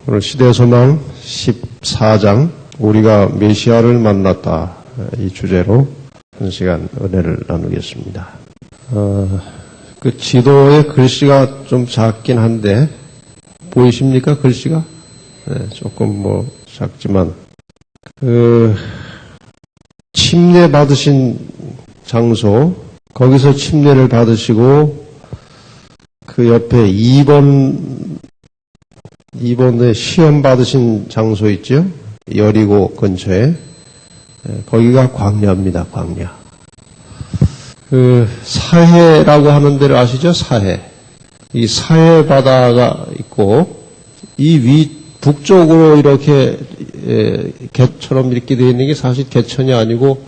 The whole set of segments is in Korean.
오늘 시대소망 14장 우리가 메시아를 만났다 이 주제로 한 시간 은혜를 나누겠습니다. 그 지도에 글씨가 좀 작긴 한데 보이십니까? 글씨가? 네, 조금 작지만 침례 받으신 장소, 거기서 침례를 받으시고 그 옆에 2번에 시험 받으신 장소 있죠? 여리고 근처에. 거기가 광야입니다, 광야. 사해라고 하는 데를 아시죠? 사해. 이 사해 바다가 있고, 이 북쪽으로 이렇게, 개처럼 이렇게 되어 있는 게 사실 개천이 아니고,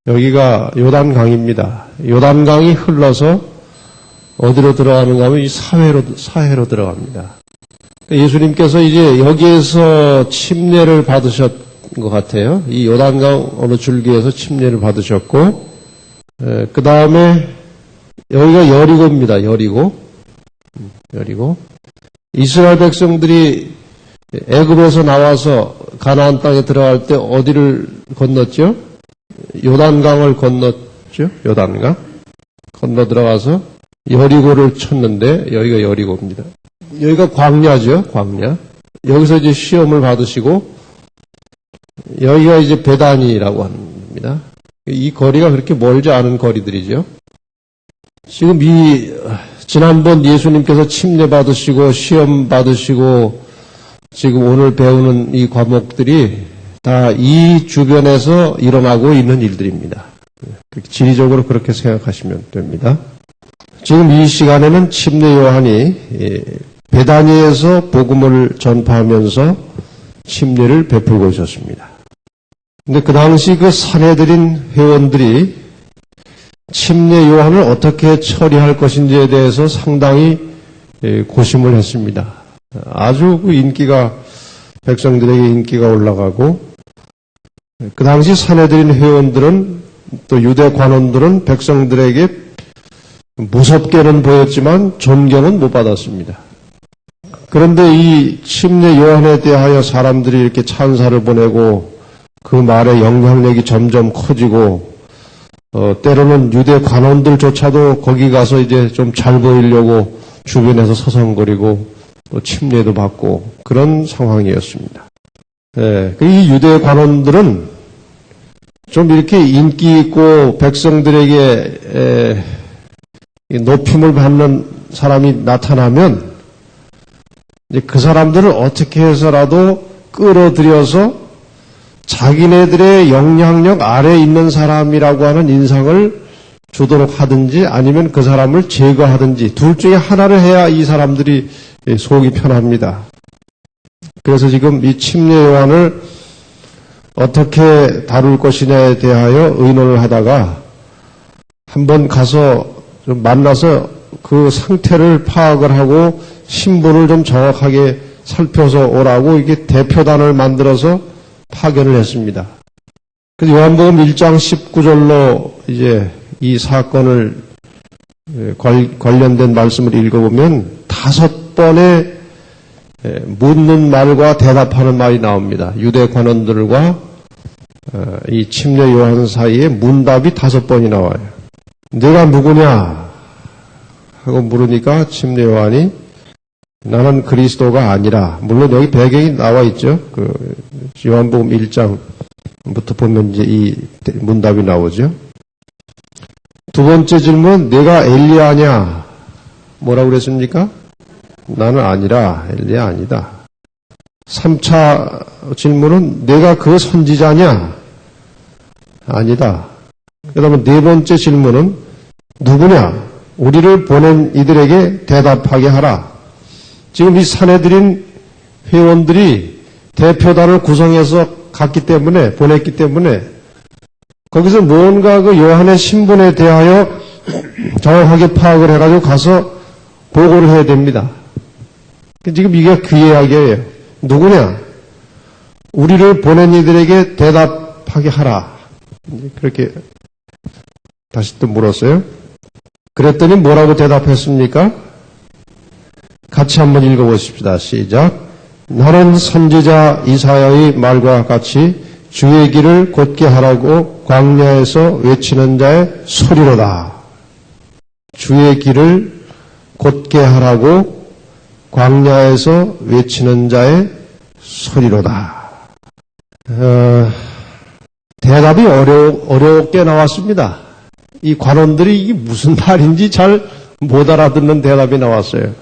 여기가 요단강입니다. 요단강이 흘러서 어디로 들어가는가 하면 이 사해로 들어갑니다. 예수님께서 이제 여기에서 침례를 받으셨 것 같아요. 이 요단강 어느 줄기에서 침례를 받으셨고, 그 다음에 여기가 여리고입니다. 여리고. 이스라엘 백성들이 애굽에서 나와서 가나안 땅에 들어갈 때 어디를 건넜죠? 요단강을 건넜죠? 요단강. 건너 들어가서 여리고를 쳤는데 여기가 여리고입니다. 여기가 광야죠, 광야. 여기서 이제 시험을 받으시고, 여기가 이제 베다니라고 합니다. 이 거리가 그렇게 멀지 않은 거리들이죠. 지금 지난번 예수님께서 침례 받으시고, 시험 받으시고, 지금 오늘 배우는 이 과목들이 다 이 주변에서 일어나고 있는 일들입니다. 지리적으로 그렇게 생각하시면 됩니다. 지금 이 시간에는 침례 요한이 베다니에서 복음을 전파하면서 침례를 베풀고 있었습니다. 근데 그 당시 그 산해드린 회원들이 침례 요한을 어떻게 처리할 것인지에 대해서 상당히 고심을 했습니다. 아주 그 백성들에게 인기가 올라가고, 그 당시 산해드린 회원들은 또 유대 관원들은 백성들에게 무섭게는 보였지만 존경은 못 받았습니다. 그런데 이 침례 요한에 대하여 사람들이 이렇게 찬사를 보내고 그 말의 영향력이 점점 커지고, 때로는 유대 관원들조차도 거기 가서 이제 좀 잘 보이려고 주변에서 서성거리고 또 침례도 받고 그런 상황이었습니다. 이 유대 관원들은 좀 이렇게 인기 있고 백성들에게 높임을 받는 사람이 나타나면 그 사람들을 어떻게 해서라도 끌어들여서 자기네들의 영향력 아래에 있는 사람이라고 하는 인상을 주도록 하든지 아니면 그 사람을 제거하든지 둘 중에 하나를 해야 이 사람들이 속이 편합니다. 그래서 지금 이 침례 요한을 어떻게 다룰 것이냐에 대하여 의논을 하다가 한번 가서 좀 만나서 그 상태를 파악을 하고 신분을 좀 정확하게 살펴서 오라고 이게 대표단을 만들어서 파견을 했습니다. 그래서 요한복음 1장 19절로 이제 이 사건을 관련된 말씀을 읽어보면 5번의 묻는 말과 대답하는 말이 나옵니다. 유대 관원들과 이 침례 요한 사이에 문답이 5번이 나와요. 내가 누구냐 하고 물으니까 침례 요한이 나는 그리스도가 아니라, 물론 여기 배경이 나와 있죠. 요한복음 1장부터 보면 이제 이 문답이 나오죠. 두 번째 질문, 내가 엘리야냐? 뭐라고 그랬습니까? 나는 아니라, 엘리야 아니다. 3차 질문은 내가 그 선지자냐? 아니다. 그 다음에 네 번째 질문은 누구냐? 우리를 보낸 이들에게 대답하게 하라. 지금 이 산해드린 회원들이 대표단을 구성해서 보냈기 때문에 거기서 뭔가 그 요한의 신분에 대하여 정확하게 파악을 해가지고 가서 보고를 해야 됩니다. 지금 이게 그 이야기예요. 누구냐? 우리를 보낸 이들에게 대답하게 하라. 그렇게 다시 또 물었어요. 그랬더니 뭐라고 대답했습니까? 같이 한번 읽어보십시다. 시작. 너는 선지자 이사야의 말과 같이 주의 길을 곧게 하라고 광야에서 외치는 자의 소리로다. 주의 길을 곧게 하라고 광야에서 외치는 자의 소리로다. 대답이 어렵게 나왔습니다. 이 관원들이 이게 무슨 말인지 잘 못 알아듣는 대답이 나왔어요.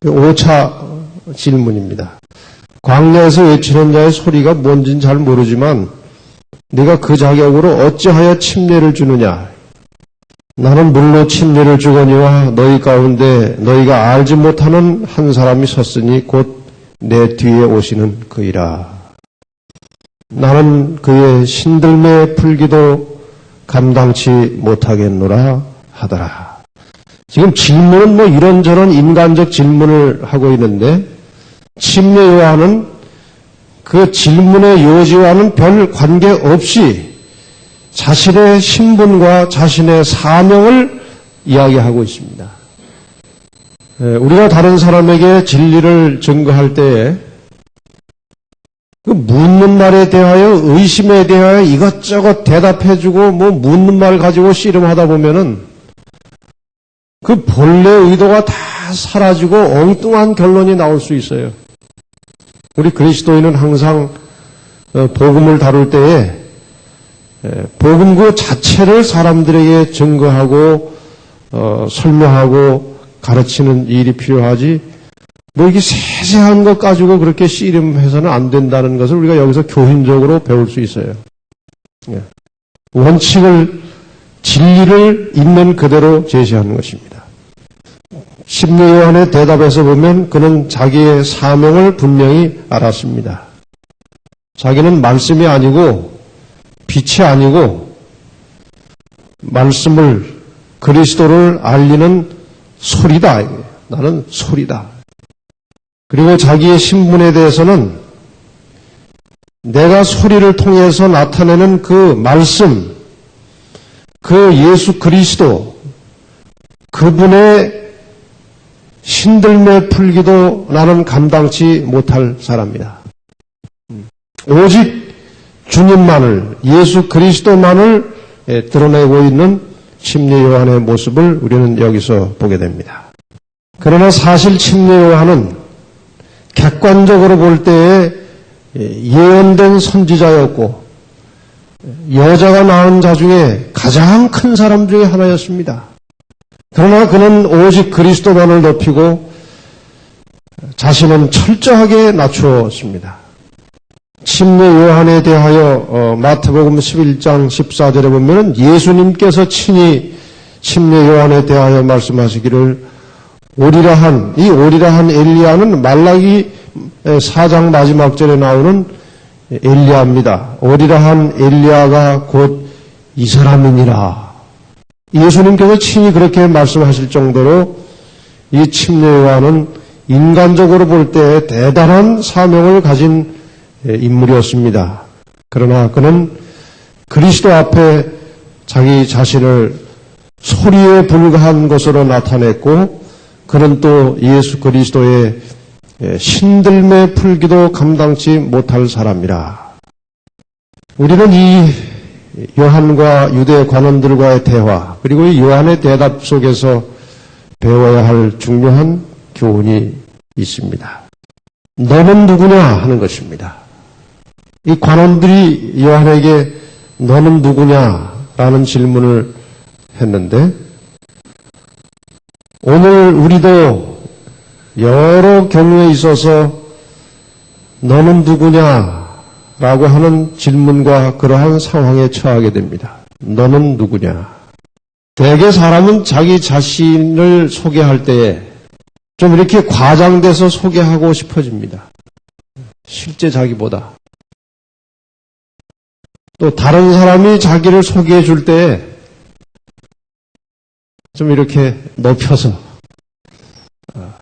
5차 질문입니다. 광야에서 외치는 자의 소리가 뭔지는 잘 모르지만 네가 그 자격으로 어찌하여 침례를 주느냐? 나는 물로 침례를 주거니와 너희 가운데 너희가 알지 못하는 한 사람이 섰으니 곧 내 뒤에 오시는 그이라. 나는 그의 신들매 풀기도 감당치 못하겠노라 하더라. 지금 질문은 뭐 이런저런 인간적 질문을 하고 있는데 침례 요한은 그 질문의 요지와는 별 관계없이 자신의 신분과 자신의 사명을 이야기하고 있습니다. 우리가 다른 사람에게 진리를 증거할 때에 그 묻는 말에 대하여 의심에 대하여 이것저것 대답해주고 뭐 묻는 말 가지고 씨름하다 보면은 그 본래 의도가 다 사라지고 엉뚱한 결론이 나올 수 있어요. 우리 그리스도인은 항상 복음을 다룰 때에 복음 그 자체를 사람들에게 증거하고 설명하고 가르치는 일이 필요하지 뭐 이게 세세한 것 가지고 그렇게 씨름해서는 안 된다는 것을 우리가 여기서 교훈적으로 배울 수 있어요. 원칙을 진리를 있는 그대로 제시하는 것입니다. 침례 요한의 대답에서 보면 그는 자기의 사명을 분명히 알았습니다. 자기는 말씀이 아니고 빛이 아니고 말씀을 그리스도를 알리는 소리다. 나는 소리다. 그리고 자기의 신분에 대해서는 내가 소리를 통해서 나타내는 그 말씀, 그 예수 그리스도, 그분의 신들매 풀기도 나는 감당치 못할 사람이다. 오직 주님만을, 예수 그리스도만을 드러내고 있는 침례 요한의 모습을 우리는 여기서 보게 됩니다. 그러나 사실 침례 요한은 객관적으로 볼 때에 예언된 선지자였고 여자가 낳은 자 중에 가장 큰 사람 중에 하나였습니다. 그러나 그는 오직 그리스도만을 높이고 자신은 철저하게 낮추었습니다. 침례 요한에 대하여 마태복음 11장 14절에 보면 예수님께서 친히 침례 요한에 대하여 말씀하시기를 오리라 한 엘리야는 말라기 4장 마지막 절에 나오는 엘리야입니다. 오리라 한 엘리야가 곧 이 사람이니라. 예수님께서 친히 그렇게 말씀하실 정도로 이 침례 요한은 인간적으로 볼 때 대단한 사명을 가진 인물이었습니다. 그러나 그는 그리스도 앞에 자기 자신을 소리에 불과한 것으로 나타냈고 그는 또 예수 그리스도의 신들매 풀기도 감당치 못할 사람이라. 우리는 이 요한과 유대 관원들과의 대화 그리고 이 요한의 대답 속에서 배워야 할 중요한 교훈이 있습니다. 너는 누구냐 하는 것입니다. 이 관원들이 요한에게 너는 누구냐라는 질문을 했는데 오늘 우리도 여러 경우에 있어서 너는 누구냐라고 하는 질문과 그러한 상황에 처하게 됩니다. 너는 누구냐? 대개 사람은 자기 자신을 소개할 때에 좀 이렇게 과장돼서 소개하고 싶어집니다. 실제 자기보다. 또 다른 사람이 자기를 소개해 줄 때에 좀 이렇게 높여서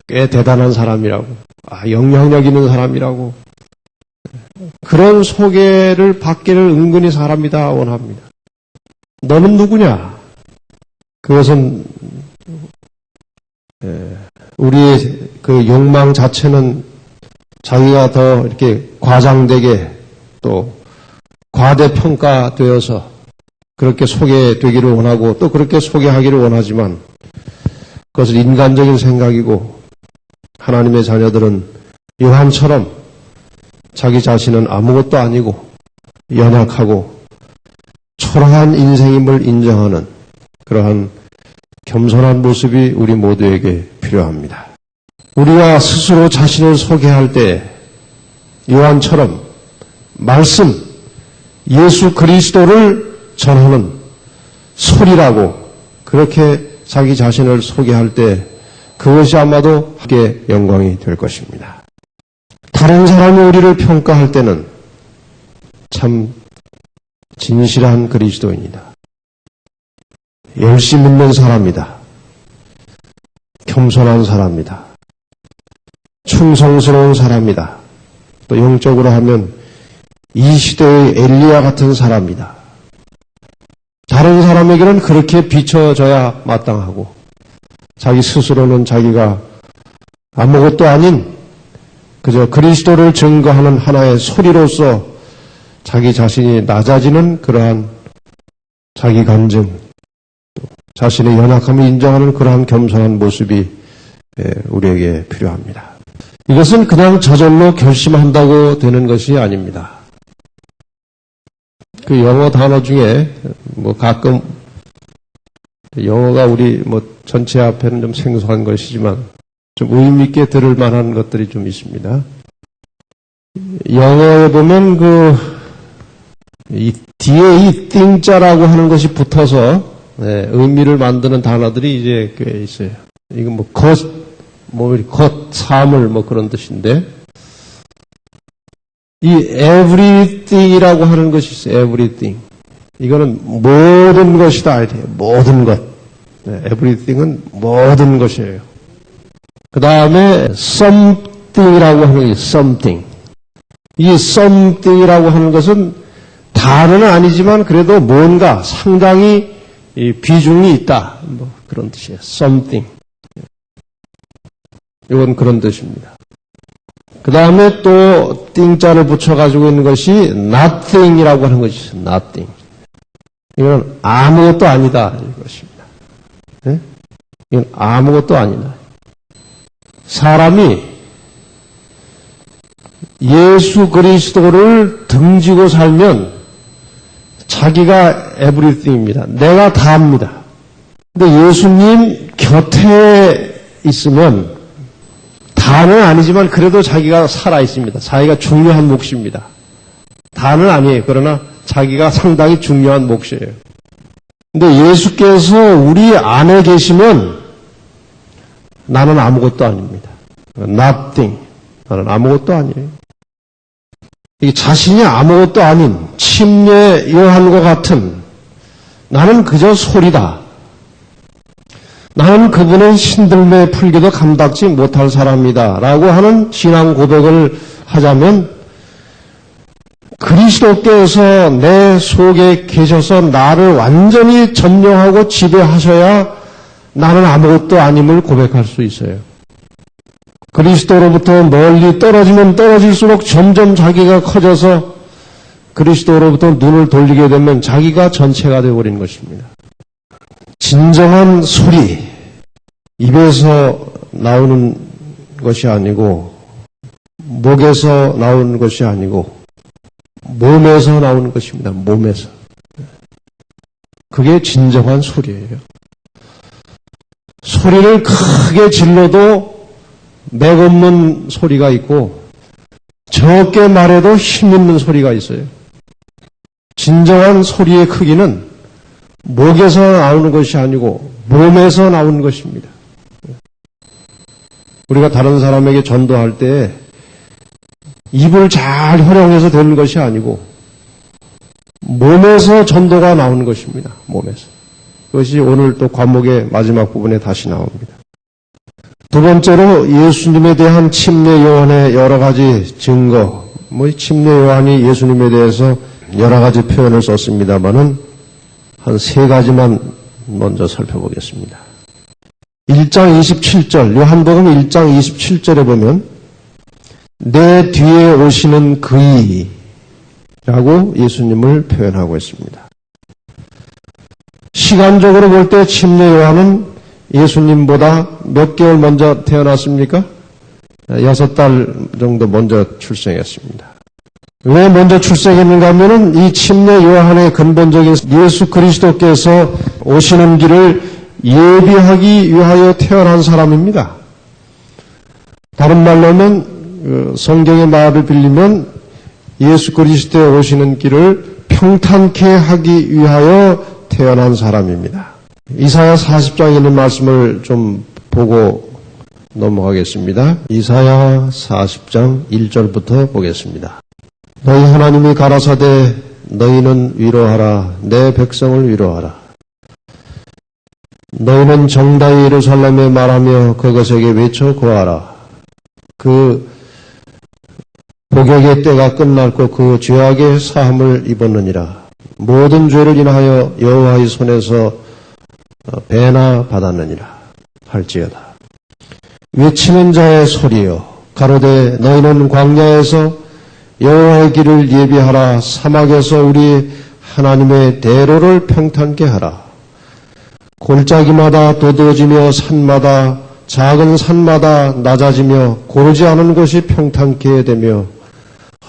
꽤 대단한 사람이라고, 영향력 있는 사람이라고 그런 소개를 받기를 은근히 사람이 다 원합니다. 너는 누구냐? 그것은 우리의 그 욕망 자체는 자기가 더 이렇게 과장되게 또 과대평가되어서 그렇게 소개되기를 원하고 또 그렇게 소개하기를 원하지만 그것은 인간적인 생각이고 하나님의 자녀들은 요한처럼 자기 자신은 아무것도 아니고 연약하고 초라한 인생임을 인정하는 그러한 겸손한 모습이 우리 모두에게 필요합니다. 우리가 스스로 자신을 소개할 때 요한처럼 말씀, 예수 그리스도를 전하는 소리라고 그렇게 자기 자신을 소개할 때 그것이 아마도 함께 영광이 될 것입니다. 다른 사람이 우리를 평가할 때는 참 진실한 그리스도인이다. 열심히 믿는 사람이다. 겸손한 사람이다. 충성스러운 사람이다. 또 영적으로 하면 이 시대의 엘리야 같은 사람이다. 다른 사람에게는 그렇게 비춰져야 마땅하고 자기 스스로는 자기가 아무것도 아닌 그저 그리스도를 증거하는 하나의 소리로서 자기 자신이 낮아지는 그러한 자기 간증, 자신의 연약함을 인정하는 그러한 겸손한 모습이 우리에게 필요합니다. 이것은 그냥 저절로 결심한다고 되는 것이 아닙니다. 그 영어 단어 중에 가끔 영어가 우리 전체 앞에는 좀 생소한 것이지만 좀 의미 있게 들을 만한 것들이 좀 있습니다. 영어에 보면 이 뒤에 이 띵자라고 하는 것이 붙어서 의미를 만드는 단어들이 이제 꽤 있어요. 이건 겉, 사물 그런 뜻인데 이 everything이라고 하는 것이 있어요. everything. 이거는 모든 것이다. 모든 것. everything은 모든 것이에요. 그 다음에 something이라고 하는 게 something. 이 something이라고 하는 것은 다는 아니지만 그래도 뭔가 상당히 비중이 있다. 그런 뜻이에요. something. 이건 그런 뜻입니다. 그 다음에 또 띵자를 붙여가지고 있는 것이 nothing이라고 하는 것이 있어요. nothing. 이건 아무것도 아니다. 이것입니다. 네? 이건 아무것도 아니다. 사람이 예수 그리스도를 등지고 살면 자기가 everything입니다. 내가 다입니다. 근데 예수님 곁에 있으면 다는 아니지만 그래도 자기가 살아있습니다. 자기가 중요한 몫입니다. 다는 아니에요. 그러나 자기가 상당히 중요한 몫이에요. 근데 예수께서 우리 안에 계시면 나는 아무것도 아닙니다. nothing. 나는 아무것도 아니에요. 이 자신이 아무것도 아닌 침례 요한과 같은 나는 그저 소리다. 나는 그분의 신들매 풀기도 감당치 못할 사람이다. 라고 하는 신앙 고백을 하자면 그리스도께서 내 속에 계셔서 나를 완전히 점령하고 지배하셔야 나는 아무것도 아님을 고백할 수 있어요. 그리스도로부터 멀리 떨어지면 떨어질수록 점점 자기가 커져서 그리스도로부터 눈을 돌리게 되면 자기가 전체가 되어버린 것입니다. 진정한 소리, 입에서 나오는 것이 아니고 목에서 나오는 것이 아니고 몸에서 나오는 것입니다. 몸에서. 그게 진정한 소리예요. 소리를 크게 질러도 맥없는 소리가 있고 적게 말해도 힘있는 소리가 있어요. 진정한 소리의 크기는 목에서 나오는 것이 아니고 몸에서 나오는 것입니다. 우리가 다른 사람에게 전도할 때 입을 잘 활용해서 되는 것이 아니고 몸에서 전도가 나오는 것입니다. 몸에서. 그것이 오늘 또 과목의 마지막 부분에 다시 나옵니다. 두 번째로 예수님에 대한 침례 요한의 여러 가지 증거, 침례 요한이 예수님에 대해서 여러 가지 표현을 썼습니다만은 한 세 가지만 먼저 살펴보겠습니다. 1장 27절, 요한복음 1장 27절에 보면 내 뒤에 오시는 그이라고 예수님을 표현하고 있습니다. 시간적으로 볼 때 침례 요한은 예수님보다 몇 개월 먼저 태어났습니까? 6달 정도 먼저 출생했습니다. 왜 먼저 출생했는가 하면은 이 침례 요한의 근본적인 예수 그리스도께서 오시는 길을 예비하기 위하여 태어난 사람입니다. 다른 말로 하면 성경의 말을 빌리면 예수 그리스도의 오시는 길을 평탄케 하기 위하여 태어난 사람입니다. 이사야 40장에 있는 말씀을 좀 보고 넘어가겠습니다. 이사야 40장 1절부터 보겠습니다. 너희 하나님이 가라사대 너희는 위로하라. 내 백성을 위로하라. 너희는 정다이 예루살렘에 말하며 그것에게 외쳐 고하라. 그 복역의 때가 끝났고 그 죄악의 사함을 입었느니라. 모든 죄를 인하여 여호와의 손에서 배나 받았느니라 할지어다. 외치는 자의 소리여 가로되 너희는 광야에서 여호와의 길을 예비하라. 사막에서 우리 하나님의 대로를 평탄케 하라. 골짜기마다 도드어지며 산마다 작은 산마다 낮아지며 고르지 않은 곳이 평탄케 되며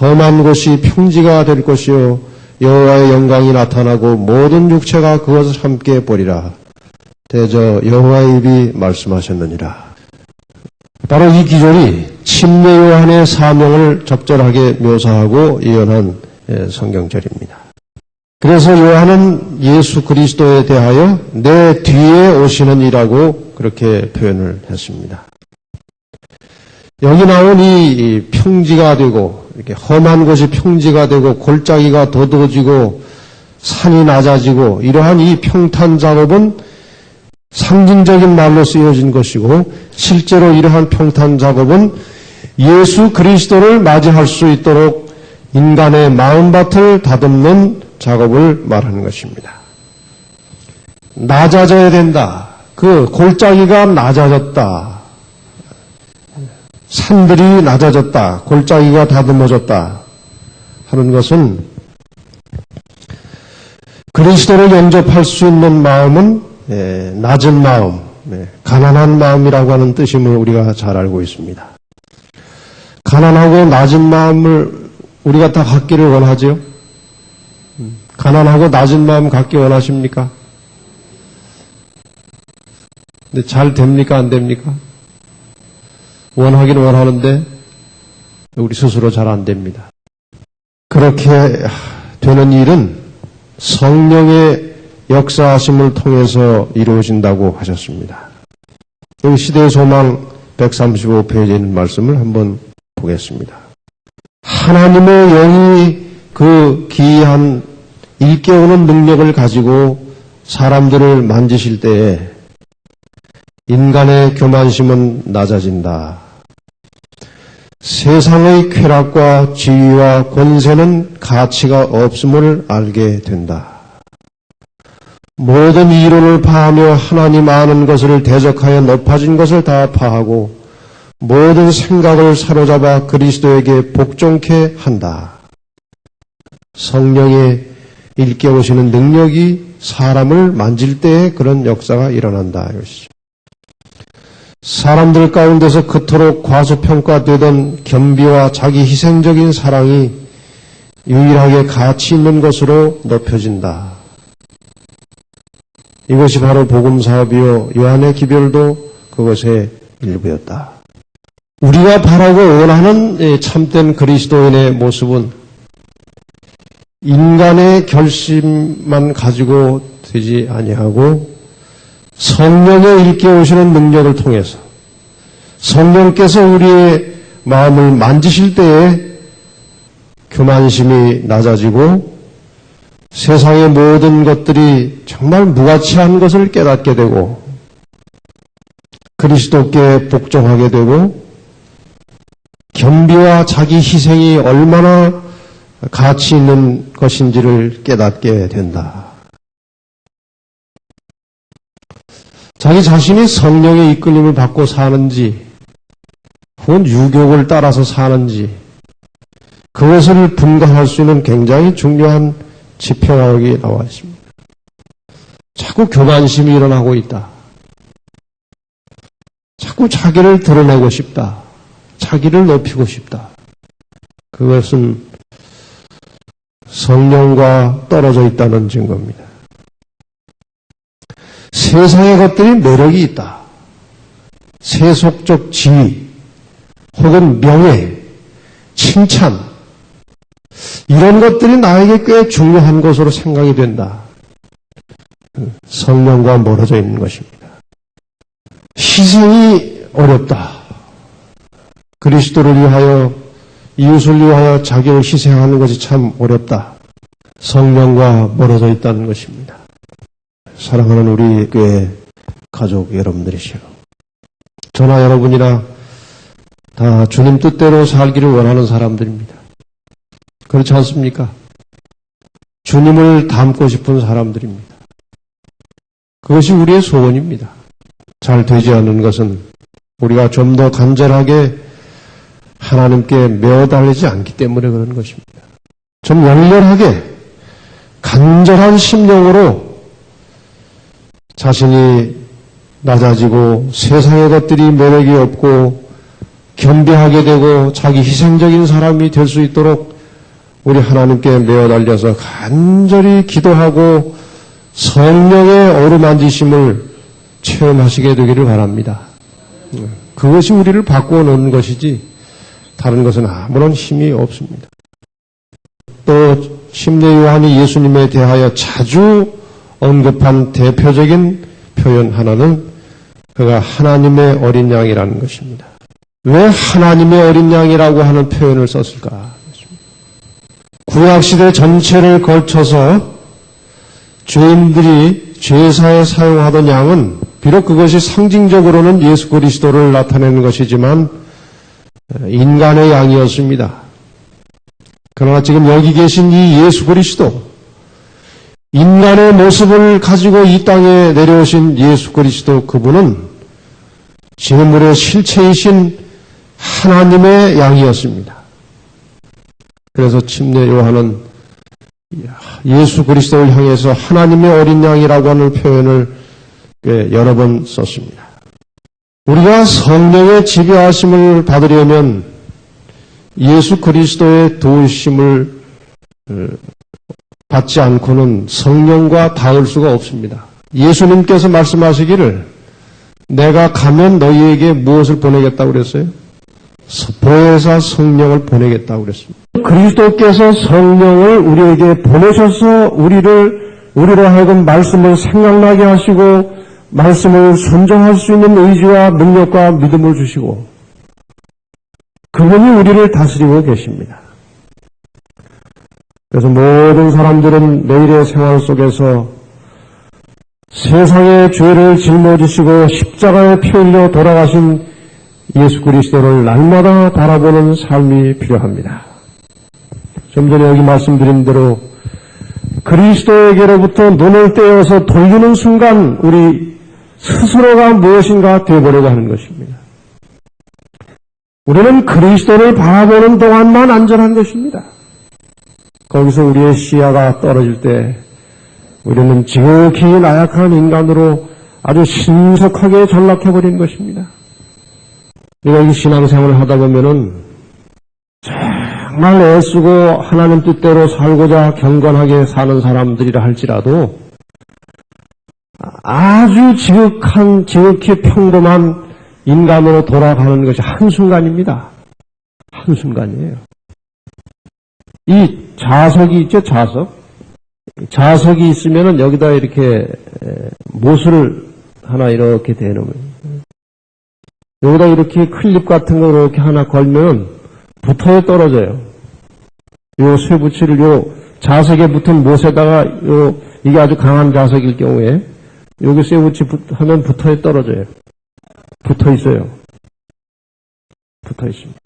험한 곳이 평지가 될 것이요 여호와의 영광이 나타나고 모든 육체가 그것을 함께 보리라. 대저 여호와의 입이 말씀하셨느니라. 바로 이 기절이 침례 요한의 사명을 적절하게 묘사하고 예언한 성경절입니다. 그래서 요한은 예수 그리스도에 대하여 내 뒤에 오시는 이라고 그렇게 표현을 했습니다. 여기 나온 이 평지가 되고 이렇게 험한 곳이 평지가 되고 골짜기가 도드어지고 산이 낮아지고 이러한 이 평탄 작업은 상징적인 말로 쓰여진 것이고 실제로 이러한 평탄 작업은 예수 그리스도를 맞이할 수 있도록 인간의 마음밭을 다듬는 작업을 말하는 것입니다. 낮아져야 된다. 그 골짜기가 낮아졌다. 산들이 낮아졌다. 골짜기가 다듬어졌다. 하는 것은 그리스도를 영접할 수 있는 마음은 낮은 마음, 가난한 마음이라고 하는 뜻임을 우리가 잘 알고 있습니다. 가난하고 낮은 마음을 우리가 다 갖기를 원하죠? 가난하고 낮은 마음 갖기 원하십니까? 근데 잘 됩니까? 안 됩니까? 원하기는 원하는데 우리 스스로 잘 안 됩니다. 그렇게 되는 일은 성령의 역사하심을 통해서 이루어진다고 하셨습니다. 여기 시대의 소망 135페이지에 있는 말씀을 한번 보겠습니다. 하나님의 영이 그 기이한 일깨우는 능력을 가지고 사람들을 만지실 때에 인간의 교만심은 낮아진다. 세상의 쾌락과 지위와 권세는 가치가 없음을 알게 된다. 모든 이론을 파하며 하나님 아는 것을 대적하여 높아진 것을 다 파하고 모든 생각을 사로잡아 그리스도에게 복종케 한다. 성령의 일깨우시는 능력이 사람을 만질 때에 그런 역사가 일어난다. 이것이죠. 사람들 가운데서 그토록 과소평가되던 겸비와 자기 희생적인 사랑이 유일하게 가치 있는 것으로 높여진다. 이것이 바로 복음 사업이요 요한의 기별도 그것의 일부였다. 우리가 바라고 원하는 참된 그리스도인의 모습은 인간의 결심만 가지고 되지 아니하고 성령의 일깨우시는 능력을 통해서 성령께서 우리의 마음을 만지실 때에 교만심이 낮아지고 세상의 모든 것들이 정말 무가치한 것을 깨닫게 되고 그리스도께 복종하게 되고 겸비와 자기 희생이 얼마나 가치 있는 것인지를 깨닫게 된다. 자기 자신이 성령의 이끌림을 받고 사는지 혹은 유교를 따라서 사는지 그것을 분간할 수 있는 굉장히 중요한 지표가 여기 나와 있습니다. 자꾸 교만심이 일어나고 있다. 자꾸 자기를 드러내고 싶다. 자기를 높이고 싶다. 그것은 성령과 떨어져 있다는 증거입니다. 세상의 것들이 매력이 있다. 세속적 지위, 혹은 명예, 칭찬, 이런 것들이 나에게 꽤 중요한 것으로 생각이 된다. 성령과 멀어져 있는 것입니다. 희생이 어렵다. 그리스도를 위하여, 이웃을 위하여 자기를 희생하는 것이 참 어렵다. 성령과 멀어져 있다는 것입니다. 사랑하는 우리 교회 가족 여러분들이시여, 저나 여러분이나 다 주님 뜻대로 살기를 원하는 사람들입니다. 그렇지 않습니까? 주님을 닮고 싶은 사람들입니다. 그것이 우리의 소원입니다. 잘 되지 않는 것은 우리가 좀 더 간절하게 하나님께 매어달리지 않기 때문에 그런 것입니다. 좀 열렬하게 간절한 심령으로 자신이 낮아지고 세상의 것들이 매력이 없고 겸비하게 되고 자기 희생적인 사람이 될 수 있도록 우리 하나님께 매어달려서 간절히 기도하고 성령의 어루만지심을 체험하시게 되기를 바랍니다. 그것이 우리를 바꿔놓는 것이지 다른 것은 아무런 힘이 없습니다. 또 침례 요한이 예수님에 대하여 자주 언급한 대표적인 표현 하나는 그가 하나님의 어린 양이라는 것입니다. 왜 하나님의 어린 양이라고 하는 표현을 썼을까? 구약시대 전체를 걸쳐서 죄인들이 제사에 사용하던 양은 비록 그것이 상징적으로는 예수 그리스도를 나타내는 것이지만 인간의 양이었습니다. 그러나 지금 여기 계신 이 예수 그리스도, 인간의 모습을 가지고 이 땅에 내려오신 예수 그리스도, 그분은 지금물의 실체이신 하나님의 양이었습니다. 그래서 침례 요한은 예수 그리스도를 향해서 하나님의 어린 양이라고 하는 표현을 여러 번 썼습니다. 우리가 성령의 지배하심을 받으려면 예수 그리스도의 도우심을 받지 않고는 성령과 닿을 수가 없습니다. 예수님께서 말씀하시기를 내가 가면 너희에게 무엇을 보내겠다고 그랬어요? 보혜사 성령을 보내겠다고 그랬습니다. 그리스도께서 성령을 우리에게 보내셔서 우리로 하여금 말씀을 생각나게 하시고 말씀을 순종할 수 있는 의지와 능력과 믿음을 주시고 그분이 우리를 다스리고 계십니다. 그래서 모든 사람들은 매일의 생활 속에서 세상의 죄를 짊어지시고 십자가에 피 흘려 돌아가신 예수 그리스도를 날마다 바라보는 삶이 필요합니다. 좀 전에 여기 말씀드린 대로 그리스도에게로부터 눈을 떼어서 돌리는 순간 우리 스스로가 무엇인가 되어버리고 하는 것입니다. 우리는 그리스도를 바라보는 동안만 안전한 것입니다. 거기서 우리의 시야가 떨어질 때 우리는 지극히 나약한 인간으로 아주 신속하게 전락해버린 것입니다. 우리가 이 신앙생활을 하다 보면은 정말 애쓰고 하나님 뜻대로 살고자 경건하게 사는 사람들이라 할지라도 아주 지극히 평범한 인간으로 돌아가는 것이 한순간입니다. 한순간이에요. 이 자석이 있죠, 자석. 자석이 있으면은 여기다 이렇게 못을 하나 이렇게 대놓으면 여기다 이렇게 클립 같은 거 이렇게 하나 걸면 붙어에 떨어져요. 요 쇠붙이를 요 자석에 붙은 못에다가 이게 아주 강한 자석일 경우에 여기 쇠붙이 하면 붙어에 떨어져요. 붙어 있어요. 붙어 있습니다.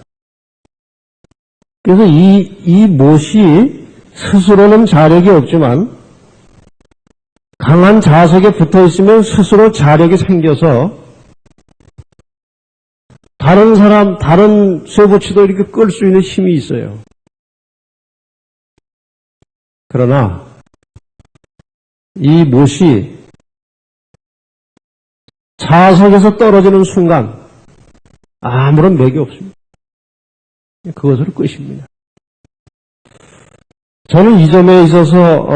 그래서 이 못이 스스로는 자력이 없지만 강한 자석에 붙어 있으면 스스로 자력이 생겨서 다른 사람, 다른 쇠붙이도 이렇게 끌 수 있는 힘이 있어요. 그러나 이 못이 자석에서 떨어지는 순간 아무런 맥이 없습니다. 그것으로 끝입니다. 저는 이 점에 있어서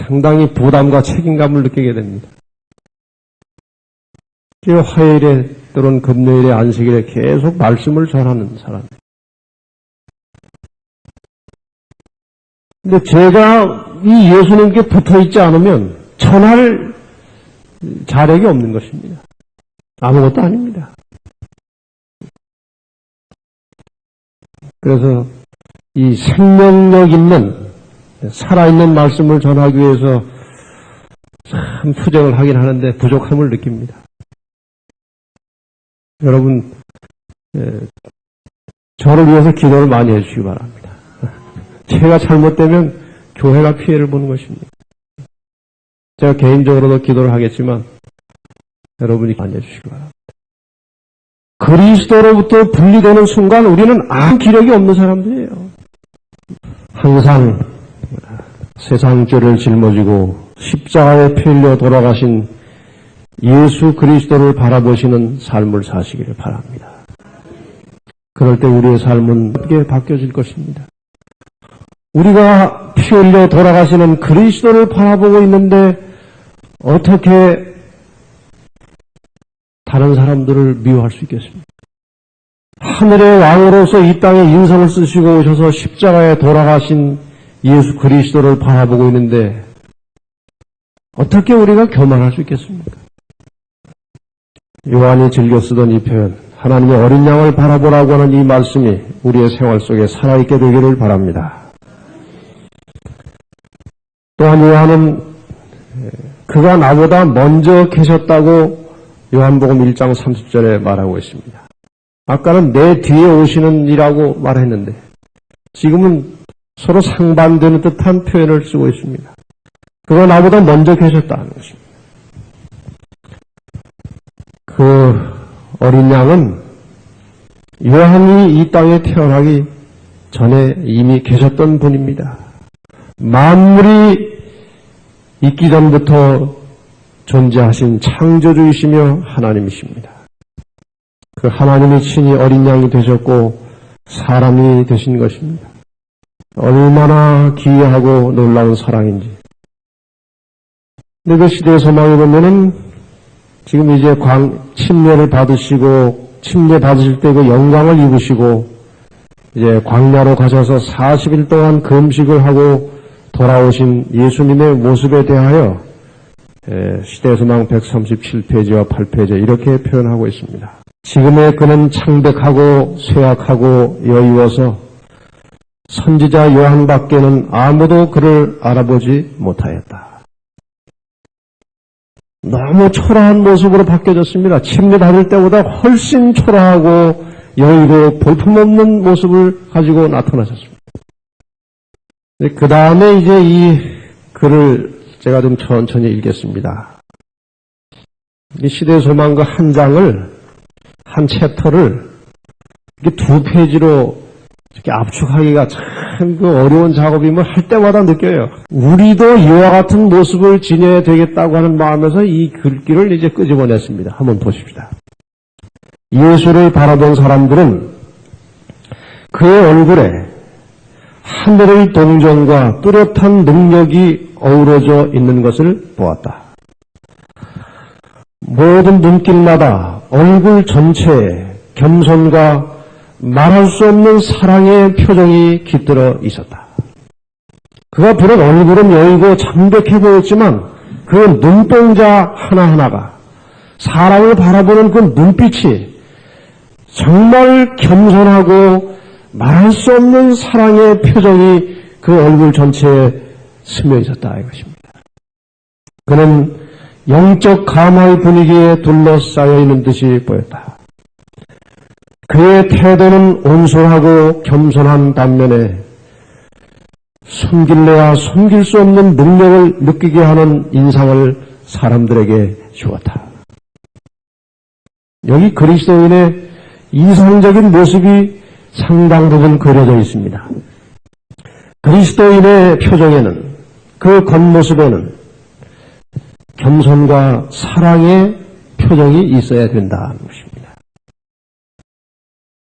상당히 부담과 책임감을 느끼게 됩니다. 화요일에 또는 금요일에 안식일에 계속 말씀을 전하는 사람. 근데 제가 이 예수님께 붙어있지 않으면 전할 자력이 없는 것입니다. 아무것도 아닙니다. 그래서 이 생명력 있는 살아있는 말씀을 전하기 위해서 참 투쟁을 하긴 하는데 부족함을 느낍니다. 여러분, 저를 위해서 기도를 많이 해주시기 바랍니다. 제가 잘못되면 교회가 피해를 보는 것입니다. 제가 개인적으로도 기도를 하겠지만 여러분이 많이 해주시기 바랍니다. 그리스도로부터 분리되는 순간 우리는 아무 기력이 없는 사람들이에요. 항상 세상 죄를 짊어지고 십자가에 피 흘려 돌아가신 예수 그리스도를 바라보시는 삶을 사시기를 바랍니다. 그럴 때 우리의 삶은 어떻게 바뀌어질 것입니다. 우리가 피 흘려 돌아가시는 그리스도를 바라보고 있는데 어떻게 다른 사람들을 미워할 수 있겠습니까? 하늘의 왕으로서 이 땅에 인성을 쓰시고 오셔서 십자가에 돌아가신 예수 그리스도를 바라보고 있는데 어떻게 우리가 교만할 수 있겠습니까? 요한이 즐겨 쓰던 이 표현, 하나님의 어린 양을 바라보라고 하는 이 말씀이 우리의 생활 속에 살아있게 되기를 바랍니다. 또한 요한은 그가 나보다 먼저 계셨다고 요한복음 1장 30절에 말하고 있습니다. 아까는 내 뒤에 오시는 이라고 말했는데 지금은 서로 상반되는 듯한 표현을 쓰고 있습니다. 그가 나보다 먼저 계셨다는 것입니다. 그 어린 양은 요한이 이 땅에 태어나기 전에 이미 계셨던 분입니다. 만물이 있기 전부터 존재하신 창조주이시며 하나님이십니다. 그 하나님이 친히 어린 양이 되셨고 사람이 되신 것입니다. 얼마나 기이하고 놀라운 사랑인지. 근데 그 시대의 소망에 보면은 지금 이제 침례를 받으시고 침례 받으실 때 그 영광을 입으시고 이제 광야로 가셔서 40일 동안 금식을 하고 돌아오신 예수님의 모습에 대하여 시대의 소망 137페이지와 8페이지에 이렇게 표현하고 있습니다. 지금의 그는 창백하고 쇠약하고 여유어서 선지자 요한밖에는 아무도 그를 알아보지 못하였다. 너무 초라한 모습으로 바뀌어졌습니다. 침례 받을 때보다 훨씬 초라하고 여유고 볼품없는 모습을 가지고 나타나셨습니다. 그 다음에 이제 이 글을 제가 좀 천천히 읽겠습니다. 이 시대의 소망과 한 장을, 한 챕터를 이렇게 2페이지로 이렇게 압축하기가 참 그 어려운 작업임을 할 때마다 느껴요. 우리도 이와 같은 모습을 지녀야 되겠다고 하는 마음에서 이 글귀를 이제 끄집어냈습니다. 한번 보십시다. 예수를 바라본 사람들은 그의 얼굴에 하늘의 동정과 뚜렷한 능력이 어우러져 있는 것을 보았다. 모든 눈길마다 얼굴 전체에 겸손과 말할 수 없는 사랑의 표정이 깃들어 있었다. 그가 비록 얼굴은 여유고 창백해 보였지만 그 눈동자 하나하나가 사람을 바라보는 그 눈빛이 정말 겸손하고 말할 수 없는 사랑의 표정이 그 얼굴 전체에 스며 있었다 이것입니다. 그는 영적 감화의 분위기에 둘러싸여 있는 듯이 보였다. 그의 태도는 온순하고 겸손한 반면에 숨길래야 숨길 수 없는 능력을 느끼게 하는 인상을 사람들에게 주었다. 여기 그리스도인의 이상적인 모습이 상당 부분 그려져 있습니다. 그리스도인의 표정에는, 그 겉모습에는 겸손과 사랑의 표정이 있어야 된다는 것입니다.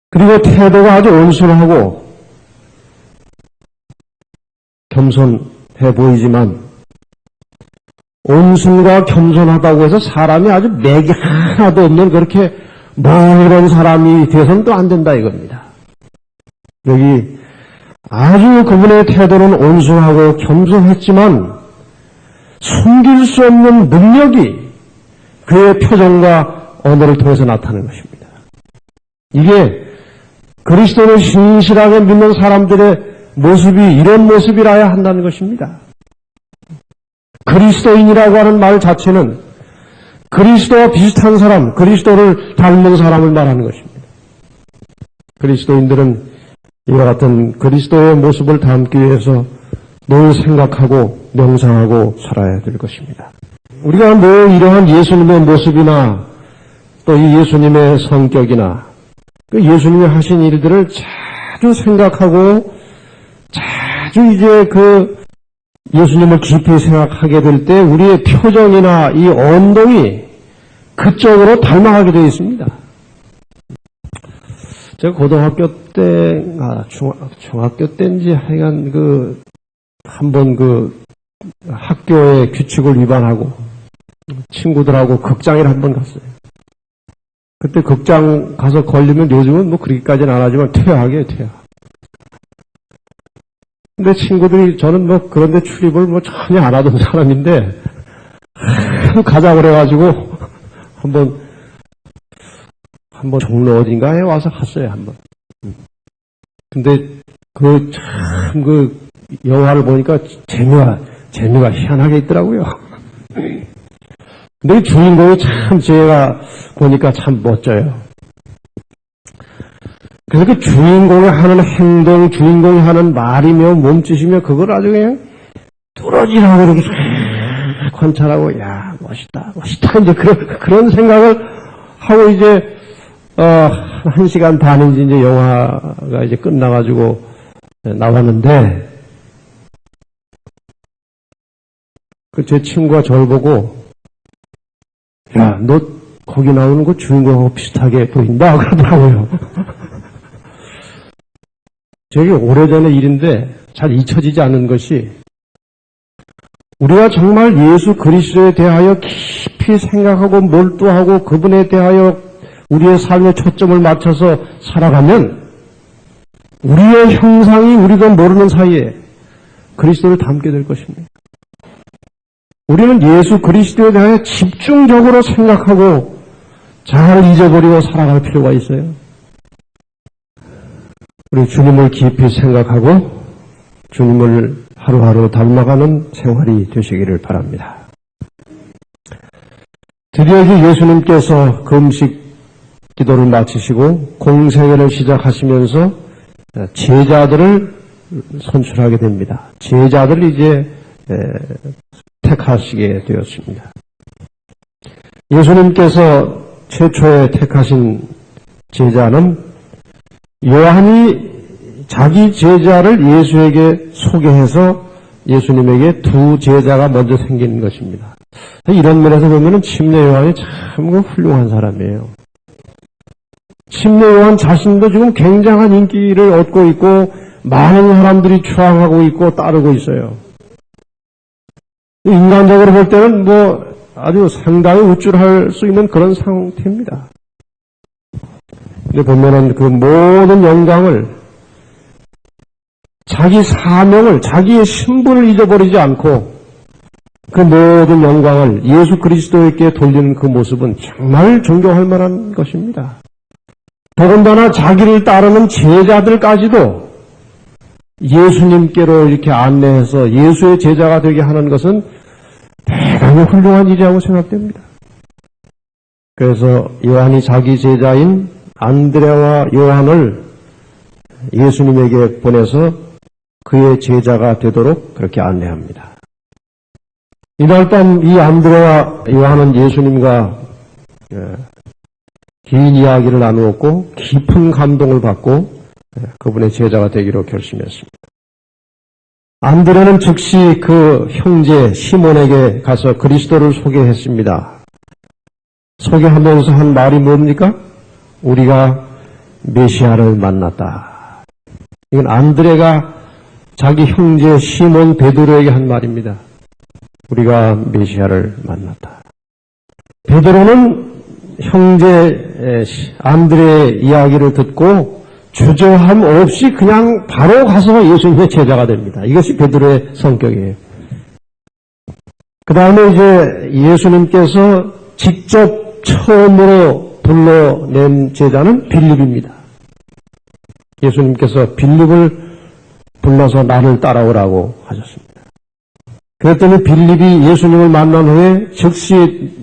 그리고 태도가 아주 온순하고 겸손해 보이지만 온순과 겸손하다고 해서 사람이 아주 맥이 하나도 없는 그렇게 멀은 사람이 돼서는 또 안 된다 이겁니다. 여기 아주 그분의 태도는 온순하고 겸손했지만 숨길 수 없는 능력이 그의 표정과 언어를 통해서 나타나는 것입니다. 이게 그리스도를 신실하게 믿는 사람들의 모습이 이런 모습이라야 한다는 것입니다. 그리스도인이라고 하는 말 자체는 그리스도와 비슷한 사람, 그리스도를 닮은 사람을 말하는 것입니다. 그리스도인들은 이와 같은 그리스도의 모습을 담기 위해서 늘 생각하고 명상하고 살아야 될 것입니다. 우리가 뭐 이러한 예수님의 모습이나 또 이 예수님의 성격이나 그 예수님이 하신 일들을 자주 생각하고 자주 이제 그 예수님을 깊이 생각하게 될 때 우리의 표정이나 이 언동이 그쪽으로 닮아가게 되어 있습니다. 제가 고등학교 때, 중학교 때인지 하여간 한번 학교의 규칙을 위반하고 친구들하고 극장에 한번 갔어요. 그때 극장 가서 걸리면 요즘은 뭐 그렇게까지는 안 하지만 퇴학이에요, 퇴학. 근데 친구들이 저는 뭐 그런데 출입을 뭐 전혀 안 하던 사람인데 가자 그래가지고 한번 종로 어딘가에 와서 갔어요, 한번. 근데 영화를 보니까 재미가 희한하게 있더라고요. 근데 이 주인공이 참 제가 보니까 참 멋져요. 그래서 그 주인공이 하는 행동, 주인공이 하는 말이며 몸짓이며 그걸 아주 그냥 뚫어지라고 이렇게 관찰하고, 야, 멋있다. 이제 그런 생각을 하고 이제, 1시간 반인지 이제 영화가 이제 끝나가지고 나왔는데, 제 친구가 저를 보고, 야, 너 거기 나오는 거 주인공하고 비슷하게 보인다 그러더라고요. 저게 오래전의 일인데 잘 잊혀지지 않는 것이 우리가 정말 예수 그리스도에 대하여 깊이 생각하고 몰두하고 그분에 대하여 우리의 삶의 초점을 맞춰서 살아가면 우리의 형상이 우리도 모르는 사이에 그리스도를 닮게 될 것입니다. 우리는 예수 그리스도에 대하여 집중적으로 생각하고 잘 잊어버리고 살아갈 필요가 있어요. 우리 주님을 깊이 생각하고 주님을 하루하루 닮아가는 생활이 되시기를 바랍니다. 드디어 이제 예수님께서 금식 기도를 마치시고 공생애를 시작하시면서 제자들을 선출하게 됩니다. 제자들을 이제 택하시게 되었습니다. 예수님께서 최초에 택하신 제자는 요한이 자기 제자를 예수에게 소개해서 예수님에게 두 제자가 먼저 생기는 것입니다. 이런 면에서 보면 침례 요한이 참 훌륭한 사람이에요. 침례 요한 자신도 지금 굉장한 인기를 얻고 있고 많은 사람들이 추앙하고 있고 따르고 있어요. 인간적으로 볼 때는 뭐 아주 상당히 우쭐할 수 있는 그런 상태입니다. 근데 보면은 그 모든 영광을 자기 사명을, 자기의 신분을 잊어버리지 않고 그 모든 영광을 예수 그리스도에게 돌리는 그 모습은 정말 존경할 만한 것입니다. 더군다나 자기를 따르는 제자들까지도 예수님께로 이렇게 안내해서 예수의 제자가 되게 하는 것은 대단히 훌륭한 일이라고 생각됩니다. 그래서 요한이 자기 제자인 안드레와 요한을 예수님에게 보내서 그의 제자가 되도록 그렇게 안내합니다. 이날 밤 이 안드레와 요한은 예수님과 긴 이야기를 나누었고 깊은 감동을 받고 그분의 제자가 되기로 결심했습니다. 안드레는 즉시 그 형제 시몬에게 가서 그리스도를 소개했습니다. 소개하면서 한 말이 뭡니까? 우리가 메시아를 만났다. 이건 안드레가 자기 형제 시몬 베드로에게 한 말입니다. 우리가 메시아를 만났다. 베드로는 형제 안드레의 이야기를 듣고 주저함 없이 그냥 바로 가서 예수님의 제자가 됩니다. 이것이 베드로의 성격이에요. 그 다음에 이제 예수님께서 직접 처음으로 불러낸 제자는 빌립입니다. 예수님께서 빌립을 불러서 나를 따라오라고 하셨습니다. 그랬더니 빌립이 예수님을 만난 후에 즉시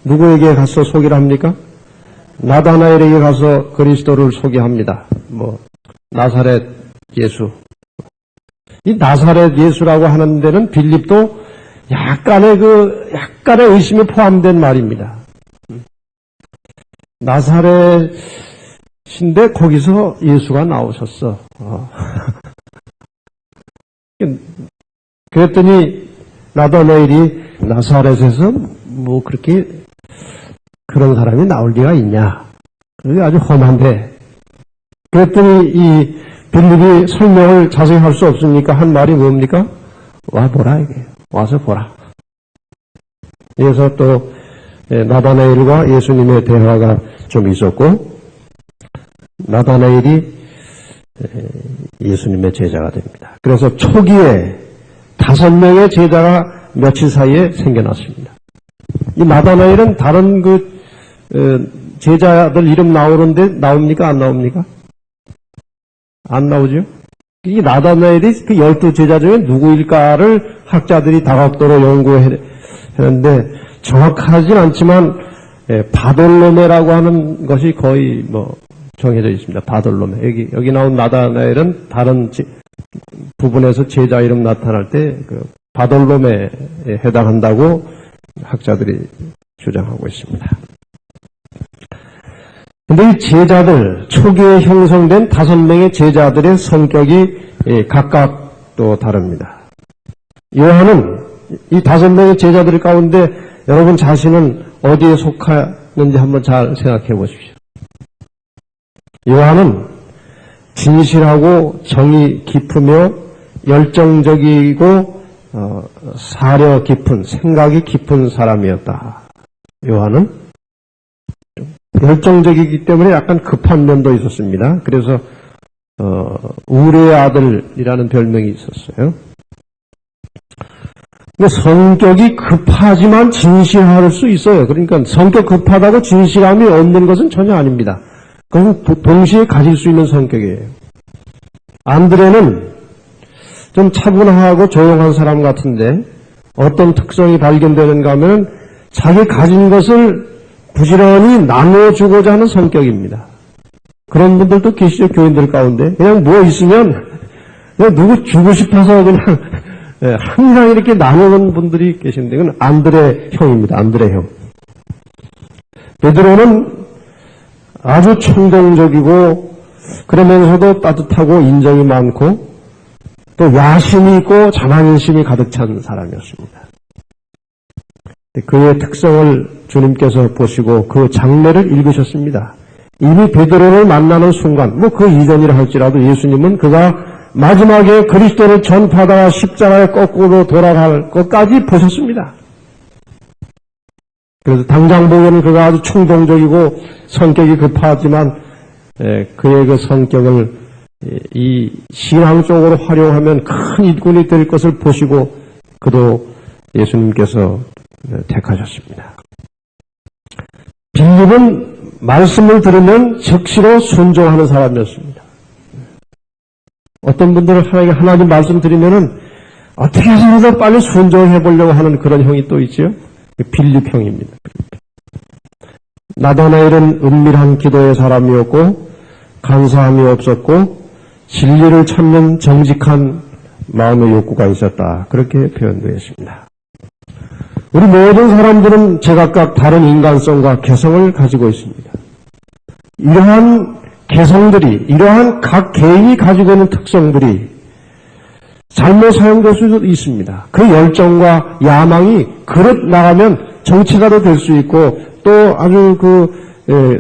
누구에게 가서 소개를 합니까? 나다나엘에게 가서 그리스도를 소개합니다. 나사렛 예수. 이 나사렛 예수라고 하는 데는 빌립도 약간의 의심이 포함된 말입니다. 나사렛인데 거기서 예수가 나오셨어. 그랬더니 나다나엘이 나사렛에서 그렇게 그런 사람이 나올 리가 있냐. 그게 아주 험한데. 그랬더니 이 빌립이 설명을 자세히 할 수 없으니까 한 말이 뭡니까? 와보라 이게. 와서 보라. 그래서 또 나다나엘과 예수님의 대화가 좀 있었고 나다나엘이 예수님의 제자가 됩니다. 그래서 초기에 5명의 제자가 며칠 사이에 생겨났습니다. 이 나다나엘은 다른 제자들 이름 나오는데 나옵니까? 안 나옵니까? 안 나오죠? 이 나다나엘이 그 12제자 중에 누구일까를 학자들이 다각도로 연구했는데 정확하진 않지만 바돌로메라고 하는 것이 거의 정해져 있습니다. 바돌로메. 여기 나온 나다나엘은 다른 부분에서 제자 이름 나타날 때 바돌로메에 해당한다고 학자들이 주장하고 있습니다. 근데 이 제자들, 초기에 형성된 5명의 제자들의 성격이 각각 또 다릅니다. 요한은 이 5명의 제자들 가운데 여러분 자신은 어디에 속하는지 한번 잘 생각해 보십시오. 요한은 진실하고 정이 깊으며 열정적이고 사려 깊은, 생각이 깊은 사람이었다. 요한은 열정적이기 때문에 약간 급한 면도 있었습니다. 그래서 우레의 아들이라는 별명이 있었어요. 근데 성격이 급하지만 진실할 수 있어요. 그러니까 성격 급하다고 진실함이 없는 것은 전혀 아닙니다. 그건 동시에 가질 수 있는 성격이에요. 안드레는 좀 차분하고 조용한 사람 같은데 어떤 특성이 발견되는가 하면 자기 가진 것을 부지런히 나눠주고자 하는 성격입니다. 그런 분들도 계시죠, 교인들 가운데. 그냥 있으면 그냥 누구 주고 싶어서 그냥 항상 이렇게 나누는 분들이 계시는데 그건 안드레 형입니다. 안드레 형. 베드로는 아주 충동적이고 그러면서도 따뜻하고 인정이 많고 또 야심이 있고 자만심이 가득 찬 사람이었습니다. 그의 특성을 주님께서 보시고 그 장례를 읽으셨습니다. 이미 베드로를 만나는 순간, 그 이전이라 할지라도 예수님은 그가 마지막에 그리스도를 전파하다가 십자가에 거꾸로 돌아갈 것까지 보셨습니다. 그래서 당장 보기에는 그가 아주 충동적이고 성격이 급하지만 그의 그 성격을 이 신앙 쪽으로 활용하면 큰 일꾼이 될 것을 보시고 그도 예수님께서 택하셨습니다. 빌립은 말씀을 들으면 즉시로 순종하는 사람이었습니다. 어떤 분들은 하나님 말씀 드리면은 어떻게 해서라도 빨리 순종해 보려고 하는 그런 형이 또 있죠. 빌립 형입니다. 나다나엘은 은밀한 기도의 사람이었고 간사함이 없었고 진리를 찾는 정직한 마음의 욕구가 있었다. 그렇게 표현되어 있습니다. 우리 모든 사람들은 제각각 다른 인간성과 개성을 가지고 있습니다. 이러한 개성들이, 이러한 각 개인이 가지고 있는 특성들이 잘못 사용될 수도 있습니다. 그 열정과 야망이 그릇 나가면 정치가도 될 수 있고 또 아주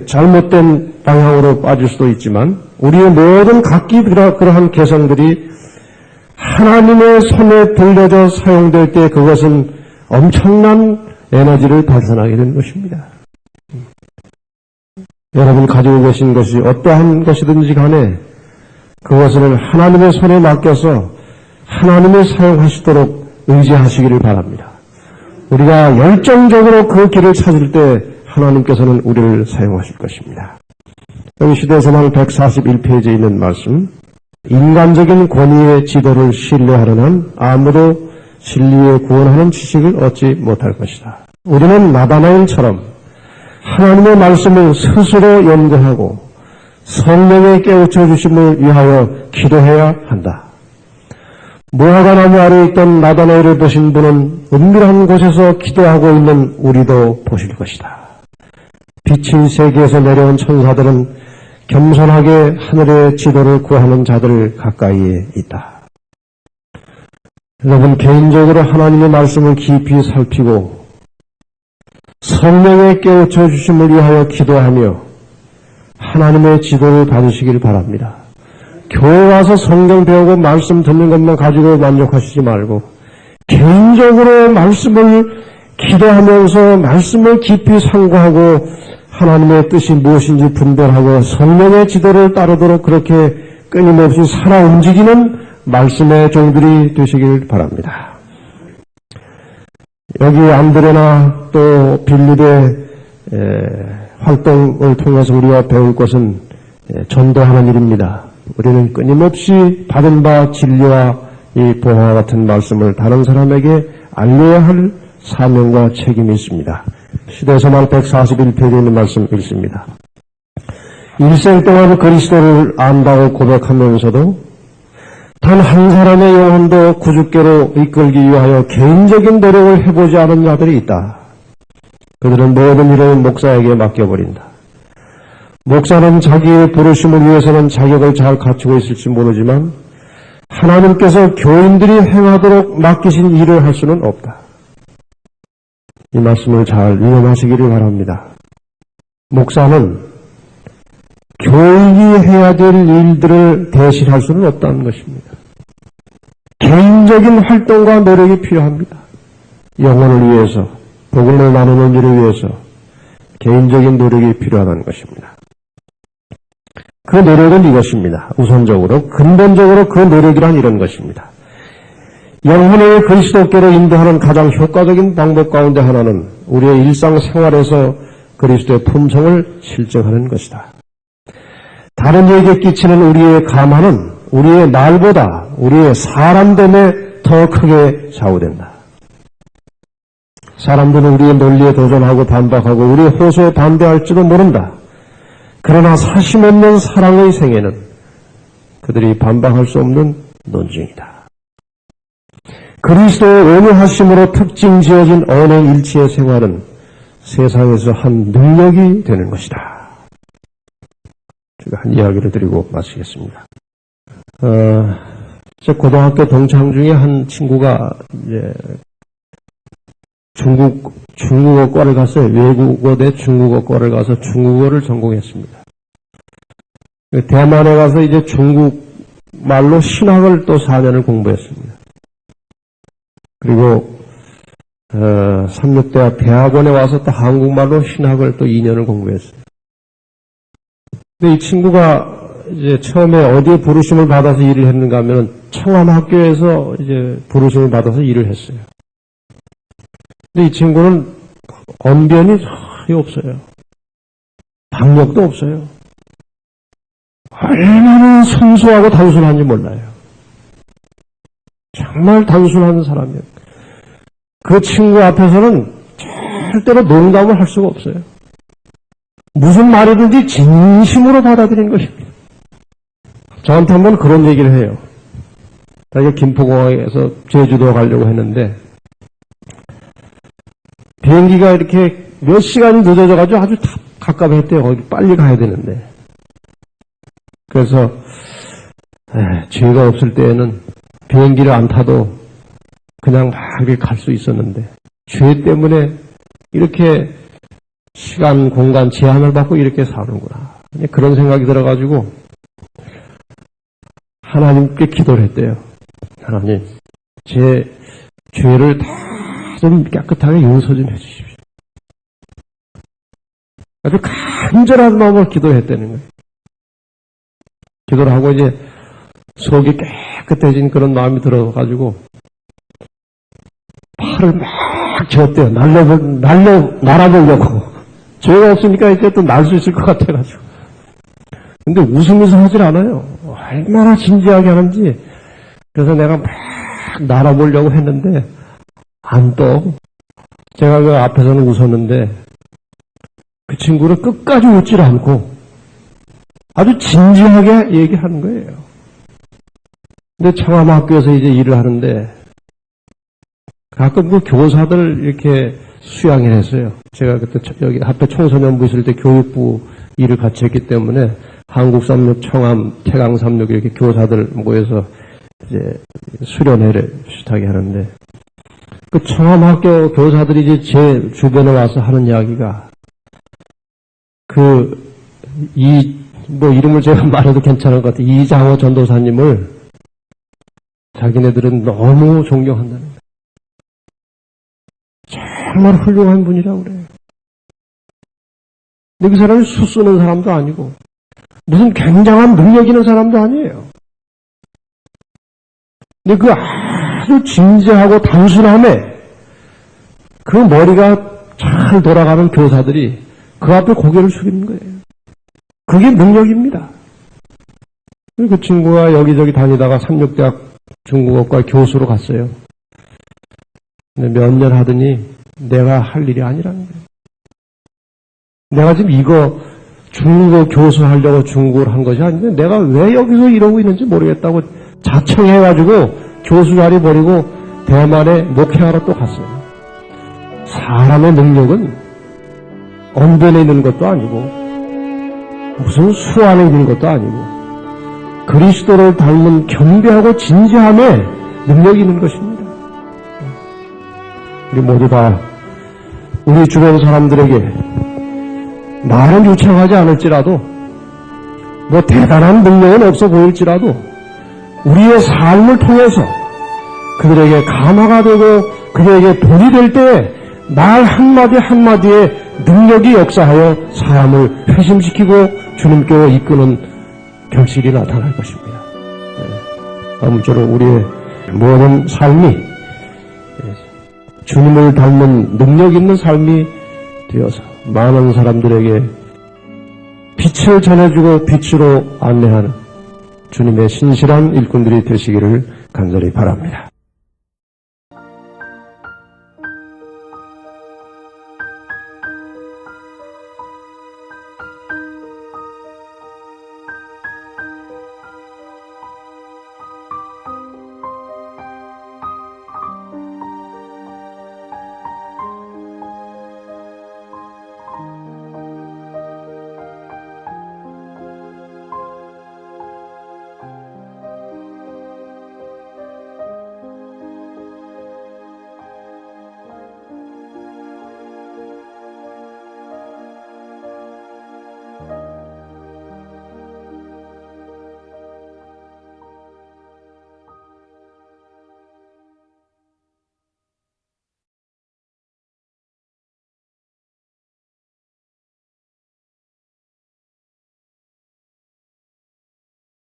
잘못된 방향으로 빠질 수도 있지만 우리의 모든 각기 그러한 개성들이 하나님의 손에 들려져 사용될 때 그것은 엄청난 에너지를 발산하게 되는 것입니다. 여러분 가지고 계신 것이 어떠한 것이든지 간에 그것을 하나님의 손에 맡겨서 하나님이 사용하시도록 의지하시기를 바랍니다. 우리가 열정적으로 그 길을 찾을 때 하나님께서는 우리를 사용하실 것입니다. 여기 시대서만 141페이지에 있는 말씀, 인간적인 권위의 지도를 신뢰하는 한 아무도 진리에 구원하는 지식을 얻지 못할 것이다. 우리는 나다나엘처럼 하나님의 말씀을 스스로 연구하고 성령의 깨우쳐 주심을 위하여 기도해야 한다. 무화과 나무 아래에 있던 나다나엘을 보신 분은 은밀한 곳에서 기도하고 있는 우리도 보실 것이다. 빛인 세계에서 내려온 천사들은 겸손하게 하늘의 지도를 구하는 자들 가까이에 있다. 여러분 개인적으로 하나님의 말씀을 깊이 살피고 성령의 깨우쳐 주심을 위하여 기도하며 하나님의 지도를 받으시길 바랍니다. 교회 와서 성경 배우고 말씀 듣는 것만 가지고 만족하시지 말고 개인적으로 말씀을 기도하면서 말씀을 깊이 상고하고 하나님의 뜻이 무엇인지 분별하고 성령의 지도를 따르도록 그렇게 끊임없이 살아 움직이는 말씀의 종들이 되시길 바랍니다. 여기 안드레나 또 빌립의 활동을 통해서 우리가 배울 것은 전도하는 일입니다. 우리는 끊임없이 받은 바 진리와 이 보화와 같은 말씀을 다른 사람에게 알려야 할 사명과 책임이 있습니다. 시대서만 141페이지에 있는 말씀 읽습니다. 일생 동안 그리스도를 안다고 고백하면서도 단 한 사람의 영혼도 구주께로 이끌기 위하여 개인적인 노력을 해보지 않은 자들이 있다. 그들은 모든 일을 목사에게 맡겨버린다. 목사는 자기의 부르심을 위해서는 자격을 잘 갖추고 있을지 모르지만 하나님께서 교인들이 행하도록 맡기신 일을 할 수는 없다. 이 말씀을 잘 유념하시기를 바랍니다. 목사는 교인이 해야 될 일들을 대신할 수는 없다는 것입니다. 개인적인 활동과 노력이 필요합니다. 영혼을 위해서, 복음을 나누는 일을 위해서 개인적인 노력이 필요하다는 것입니다. 그 노력은 이것입니다. 우선적으로, 근본적으로 그 노력이란 이런 것입니다. 영혼을 그리스도께로 인도하는 가장 효과적인 방법 가운데 하나는 우리의 일상생활에서 그리스도의 품성을 실증하는 것이다. 다른 이에게 끼치는 우리의 감화는 우리의 말보다 우리의 사람됨에 더 크게 좌우된다. 사람들은 우리의 논리에 도전하고 반박하고 우리의 호소에 반대할지도 모른다. 그러나 사심 없는 사랑의 생애는 그들이 반박할 수 없는 논증이다. 그리스도의 온유하심으로 특징 지어진 언행 일치의 생활은 세상에서 한 능력이 되는 것이다. 제가 한 이야기를 드리고 마치겠습니다. 제 고등학교 동창 중에 한 친구가 이제 중국어과를 갔어요. 외국어 대 중국어과를 가서 중국어를 전공했습니다. 대만에 가서 이제 중국말로 신학을 또 4년을 공부했습니다. 그리고 36대학 대학원에 와서 또 한국말로 신학을 또 2년을 공부했어요. 근데 이 친구가 이제 처음에 어디에 부르심을 받아서 일을 했는가 하면 청암학교에서 이제 부르심을 받아서 일을 했어요. 근데 이 친구는 언변이 전혀 없어요. 박력도 없어요. 얼마나 순수하고 단순한지 몰라요. 정말 단순한 사람이에요. 그 친구 앞에서는 절대로 농담을 할 수가 없어요. 무슨 말이든지 진심으로 받아들이는 것입니다. 저한테 한번 그런 얘기를 해요. 자기가 김포공항에서 제주도 가려고 했는데 비행기가 이렇게 몇 시간이 늦어져가지고 아주 가깝게 했대요. 거기 빨리 가야 되는데 그래서 죄가 없을 때에는 비행기를 안 타도 그냥 막 이렇게 갈 수 있었는데 죄 때문에 이렇게 시간, 공간 제한을 받고 이렇게 사는구나. 그런 생각이 들어가지고 하나님께 기도를 했대요. 하나님, 제 죄를 다 좀 깨끗하게 용서 좀 해주십시오. 아주 간절한 마음으로 기도했다는 거예요. 기도를 하고 이제 속이 깨끗해진 그런 마음이 들어가지고 팔을 막 쥐었대요. 날아보려고. 죄가 없으니까 이제 또 날 수 있을 것 같아가지고. 근데 웃으면서 하질 않아요. 얼마나 진지하게 하는지. 그래서 내가 막 날아보려고 했는데 안 떠. 제가 그 앞에서는 웃었는데 그 친구는 끝까지 웃질 않고 아주 진지하게 얘기하는 거예요. 근데 청암학교에서 이제 일을 하는데 가끔 그 교사들 이렇게 수양을 했어요. 제가 그때 여기 앞에 청소년부 있을 때 교육부 일을 같이 했기 때문에 한국삼육, 청암, 태강삼육 이렇게 교사들 모여서 이제 수련회를 비슷하게 하는데 그 청암학교 교사들이 이제 제 주변에 와서 하는 이야기가 뭐 이름을 제가 말해도 괜찮을 것 같아요. 이장호 전도사님을 자기네들은 너무 존경한다는 거예요. 정말 훌륭한 분이라고 그래요. 근데 그 사람이 수 쓰는 사람도 아니고 무슨 굉장한 능력 있는 사람도 아니에요. 근데 그 아주 진지하고 단순함에 그 머리가 잘 돌아가는 교사들이 그 앞에 고개를 숙이는 거예요. 그게 능력입니다. 그 친구가 여기저기 다니다가 삼육대학 중국어과 교수로 갔어요. 근데 몇 년 하더니 내가 할 일이 아니라는 거예요. 내가 지금 이거 중국어 교수하려고 중국어를 한 것이 아닌데 내가 왜 여기서 이러고 있는지 모르겠다고 자청해가지고 교수 자리 버리고 대만에 목회하러 또 갔어요. 사람의 능력은 언변에 있는 것도 아니고 무슨 수 안에 있는 것도 아니고 그리스도를 닮은 경배하고 진지함에 능력이 있는 것입니다. 우리 모두 다 우리 주변 사람들에게 말은 유창하지 않을지라도 뭐 대단한 능력은 없어 보일지라도 우리의 삶을 통해서 그들에게 감화가 되고 그들에게 돈이 될 때 말 한마디 한마디에 능력이 역사하여 사람을 회심시키고 주님께로 이끄는 결실이 나타날 것입니다. 아무쪼록 우리의 모든 삶이 주님을 닮은 능력 있는 삶이 되어서 많은 사람들에게 빛을 전해주고 빛으로 안내하는 주님의 신실한 일꾼들이 되시기를 간절히 바랍니다.